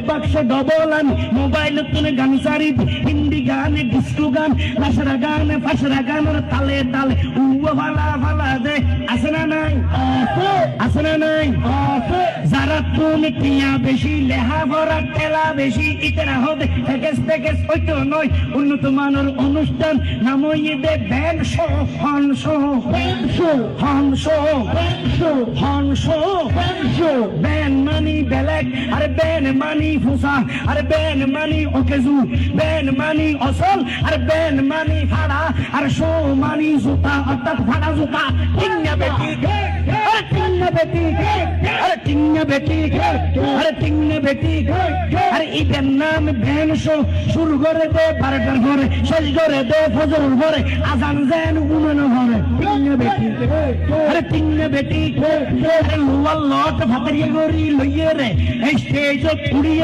বাক্স ডবল আনি মোবাইল তুলে গান সারি হিন্দি গান ডিস্কো গান লাসরা গান ফাসরা গানের তালে তালে উয়া ভালা ভালা দে আছে না নাই আছে না নাই যারা তুমি টিয়া বেশি লেহা ভরা ঠেলা বেশি ইতরা হবে থেকেস থেকেস হইতো নয় উন্নত মানের অনুষ্ঠান নামইবে ব্যান্ড শো হন শো হন শো হন শো ব্যান্ড মানি বেলেগ আরে ব্যান্ড মানি ফুসা আরে ব্যান্ড মানি ওকেজু ব্যান্ড মানি অসল আরে ব্যান্ড মানি ফাড়া আর শো মানি জুতা অর্থাৎ ফাড়া জুতা টিংনা বেটি আরে টিংনা বেটি আরে টিংনা বেটি আরে টিংনা বেটি আরে ঈদের নাম ব্যান্ড শো শুরু করে দে 12টার ঘরে শেষ করে দে ফজরের ঘরে আজান যেন উমেনো ঘরে টিংনা বেটি আরে টিংনা বেটি আরে লুয়াল লট ভাতরিয়া গরি লইয়ে রে এই স্টেজ পুড়িয়ে